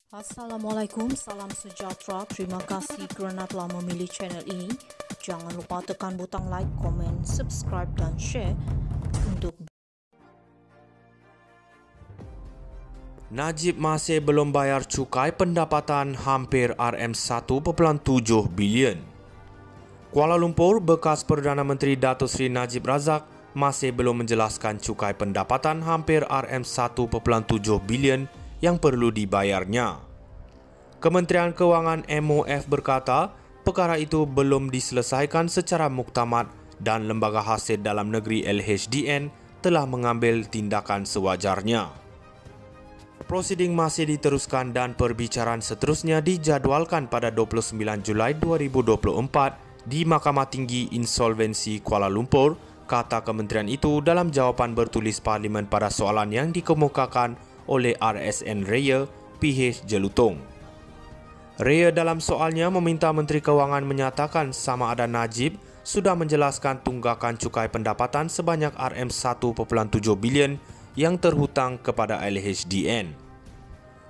Assalamualaikum, salam sejahtera. Terima kasih kerana telah memilih channel ini. Jangan lupa tekan butang like, komen, subscribe dan share untuk Najib masih belum bayar cukai pendapatan hampir RM1.7 bilion. Kuala Lumpur, bekas Perdana Menteri Datuk Seri Najib Razak masih belum menjelaskan cukai pendapatan hampir RM1.7 bilion yang perlu dibayarnya. Kementerian Kewangan MOF berkata, perkara itu belum diselesaikan secara muktamad dan Lembaga Hasil Dalam Negeri LHDN telah mengambil tindakan sewajarnya. Prosiding masih diteruskan dan perbicaraan seterusnya dijadualkan pada 29 Julai 2024 di Mahkamah Tinggi Insolvensi Kuala Lumpur, kata kementerian itu dalam jawapan bertulis Parlimen pada soalan yang dikemukakan oleh RSN Raya PH Jelutong. Raya dalam soalnya meminta Menteri Kewangan menyatakan sama ada Najib sudah menjelaskan tunggakan cukai pendapatan sebanyak RM1.7 bilion yang terhutang kepada LHDN.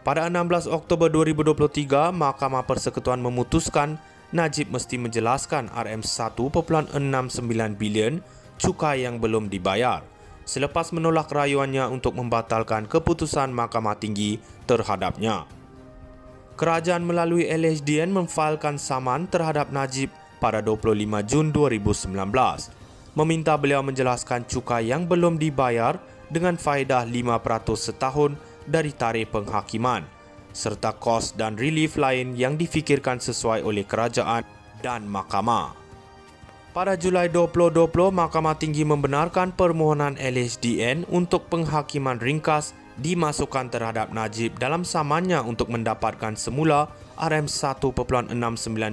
Pada 16 Oktober 2023, Mahkamah Persekutuan memutuskan Najib mesti menjelaskan RM1.69 bilion cukai yang belum dibayar selepas menolak rayuannya untuk membatalkan keputusan Mahkamah Tinggi terhadapnya. Kerajaan melalui LHDN memfailkan saman terhadap Najib pada 25 Jun 2019, meminta beliau menjelaskan cukai yang belum dibayar dengan faedah 5% setahun dari tarikh penghakiman, serta kos dan relief lain yang difikirkan sesuai oleh kerajaan dan mahkamah. Pada Julai 2020, Mahkamah Tinggi membenarkan permohonan LHDN untuk penghakiman ringkas dimasukkan terhadap Najib dalam samannya untuk mendapatkan semula RM1.69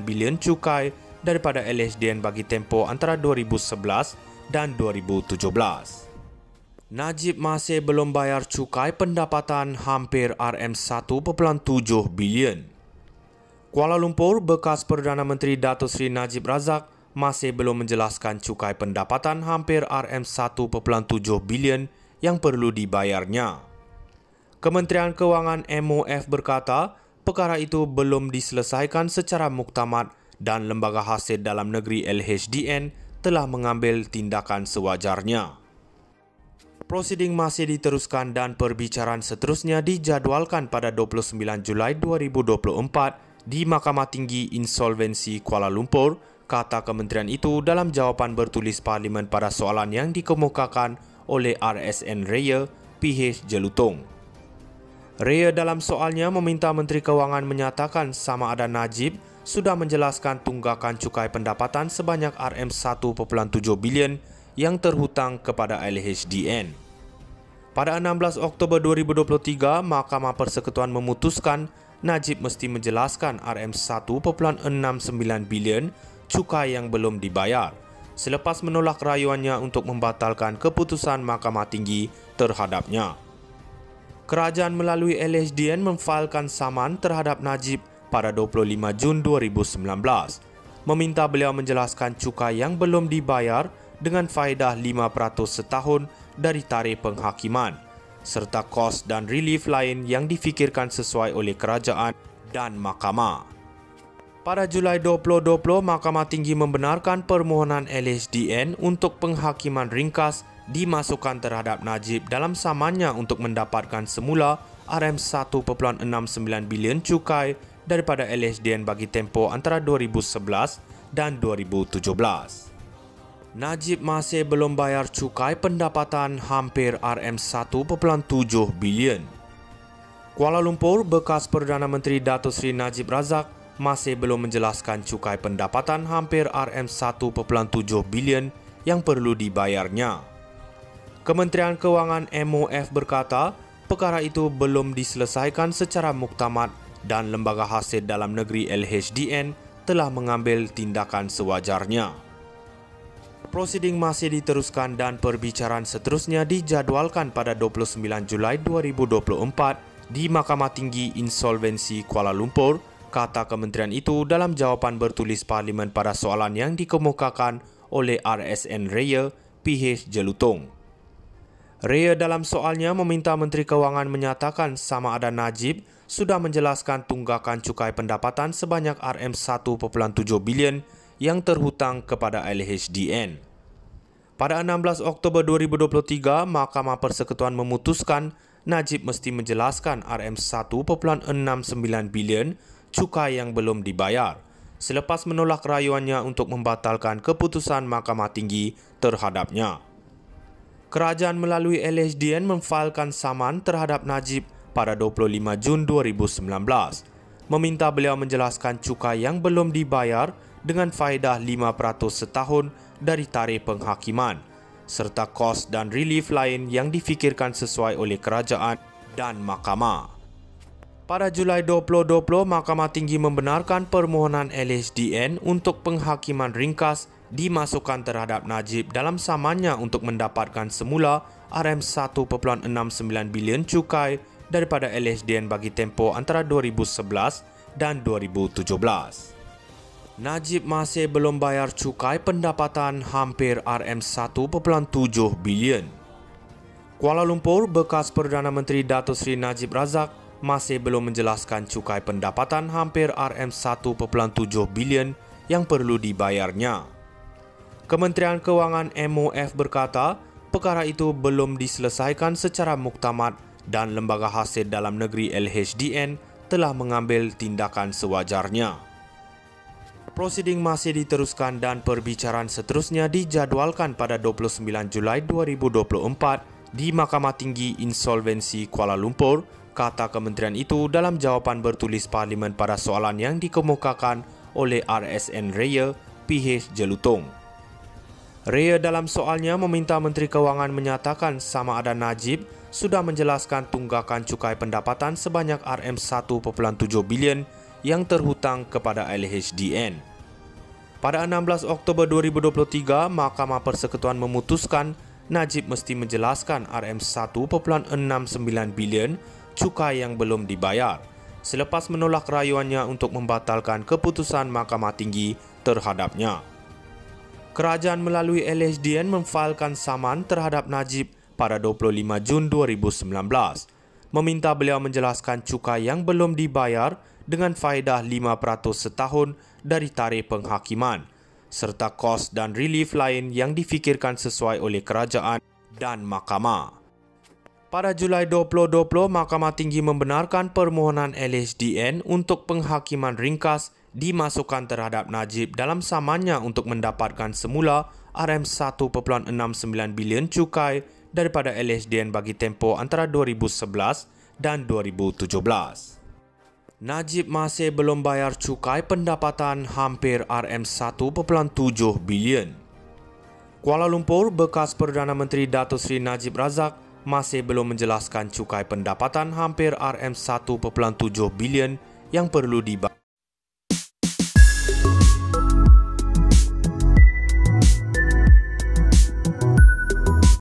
bilion cukai daripada LHDN bagi tempoh antara 2011 dan 2017. Najib masih belum bayar cukai pendapatan hampir RM1.7 bilion. Kuala Lumpur, bekas Perdana Menteri Datuk Seri Najib Razak masih belum menjelaskan cukai pendapatan hampir RM1.7 bilion yang perlu dibayarnya. Kementerian Kewangan MOF berkata, perkara itu belum diselesaikan secara muktamad dan Lembaga Hasil Dalam Negeri LHDN telah mengambil tindakan sewajarnya. Prosiding masih diteruskan dan perbicaraan seterusnya dijadualkan pada 29 Julai 2024 di Mahkamah Tinggi Insolvensi Kuala Lumpur, kata kementerian itu dalam jawapan bertulis Parlimen pada soalan yang dikemukakan oleh RSN Raya PH Jelutong. Raya dalam soalnya meminta Menteri Kewangan menyatakan sama ada Najib sudah menjelaskan tunggakan cukai pendapatan sebanyak RM1.7 bilion yang terhutang kepada LHDN. Pada 16 Oktober 2023, Mahkamah Persekutuan memutuskan Najib mesti menjelaskan RM1.69 bilion cukai yang belum dibayar selepas menolak rayuannya untuk membatalkan keputusan Mahkamah Tinggi terhadapnya. Kerajaan melalui LHDN memfailkan saman terhadap Najib pada 25 Jun 2019, meminta beliau menjelaskan cukai yang belum dibayar dengan faedah 5% setahun dari tarikh penghakiman, serta kos dan relief lain yang difikirkan sesuai oleh kerajaan dan mahkamah. Pada Julai 2020, Mahkamah Tinggi membenarkan permohonan LHDN untuk penghakiman ringkas dimasukkan terhadap Najib dalam samannya untuk mendapatkan semula RM1.69 bilion cukai daripada LHDN bagi tempoh antara 2011 dan 2017. Najib masih belum bayar cukai pendapatan hampir RM1.7 bilion. Kuala Lumpur, bekas Perdana Menteri Datuk Seri Najib Razak masih belum menjelaskan cukai pendapatan hampir RM1.7 bilion yang perlu dibayarnya. Kementerian Kewangan MOF berkata, perkara itu belum diselesaikan secara muktamad dan Lembaga Hasil Dalam Negeri LHDN telah mengambil tindakan sewajarnya. Prosiding masih diteruskan dan perbicaraan seterusnya dijadualkan pada 29 Julai 2024 di Mahkamah Tinggi Insolvensi Kuala Lumpur, kata kementerian itu dalam jawapan bertulis Parlimen pada soalan yang dikemukakan oleh RSN Raya PH Jelutong. Raya dalam soalnya meminta Menteri Kewangan menyatakan sama ada Najib sudah menjelaskan tunggakan cukai pendapatan sebanyak RM1.7 bilion yang terhutang kepada LHDN. Pada 16 Oktober 2023, Mahkamah Persekutuan memutuskan Najib mesti menjelaskan RM1.69 bilion cukai yang belum dibayar selepas menolak rayuannya untuk membatalkan keputusan Mahkamah Tinggi terhadapnya. Kerajaan melalui LHDN memfailkan saman terhadap Najib pada 25 Jun 2019, meminta beliau menjelaskan cukai yang belum dibayar dengan faedah 5% setahun dari tarikh penghakiman, serta kos dan relief lain yang difikirkan sesuai oleh kerajaan dan mahkamah. Pada Julai 2020, Mahkamah Tinggi membenarkan permohonan LHDN untuk penghakiman ringkas dimasukkan terhadap Najib dalam samannya untuk mendapatkan semula RM1.69 bilion cukai daripada LHDN bagi tempoh antara 2011 dan 2017. Najib masih belum bayar cukai pendapatan hampir RM1.7 bilion. Kuala Lumpur, bekas Perdana Menteri Datuk Seri Najib Razak masih belum menjelaskan cukai pendapatan hampir RM1.7 bilion yang perlu dibayarnya. Kementerian Kewangan MOF berkata, perkara itu belum diselesaikan secara muktamad dan Lembaga Hasil Dalam Negeri LHDN telah mengambil tindakan sewajarnya. Prosiding masih diteruskan dan perbicaraan seterusnya dijadualkan pada 29 Julai 2024 di Mahkamah Tinggi Insolvensi Kuala Lumpur, kata kementerian itu dalam jawapan bertulis Parlimen pada soalan yang dikemukakan oleh RSN Raya PH Jelutong. Raya dalam soalnya meminta Menteri Kewangan menyatakan sama ada Najib sudah menjelaskan tunggakan cukai pendapatan sebanyak RM1.7 bilion yang terhutang kepada LHDN. Pada 16 Oktober 2023, Mahkamah Persekutuan memutuskan Najib mesti menjelaskan RM1.69 bilion cukai yang belum dibayar selepas menolak rayuannya untuk membatalkan keputusan Mahkamah Tinggi terhadapnya. Kerajaan melalui LHDN memfailkan saman terhadap Najib pada 25 Jun 2019, meminta beliau menjelaskan cukai yang belum dibayar dengan faedah 5% setahun dari tarikh penghakiman, serta kos dan relief lain yang difikirkan sesuai oleh kerajaan dan mahkamah. Pada Julai 2020, Mahkamah Tinggi membenarkan permohonan LHDN untuk penghakiman ringkas dimasukkan terhadap Najib dalam samannya untuk mendapatkan semula RM1.69 bilion cukai daripada LHDN bagi tempoh antara 2011 dan 2017. Najib masih belum bayar cukai pendapatan hampir RM1.7 bilion. Kuala Lumpur, bekas Perdana Menteri Datuk Seri Najib Razak masih belum menjelaskan cukai pendapatan hampir RM1.7 bilion yang perlu dibayar.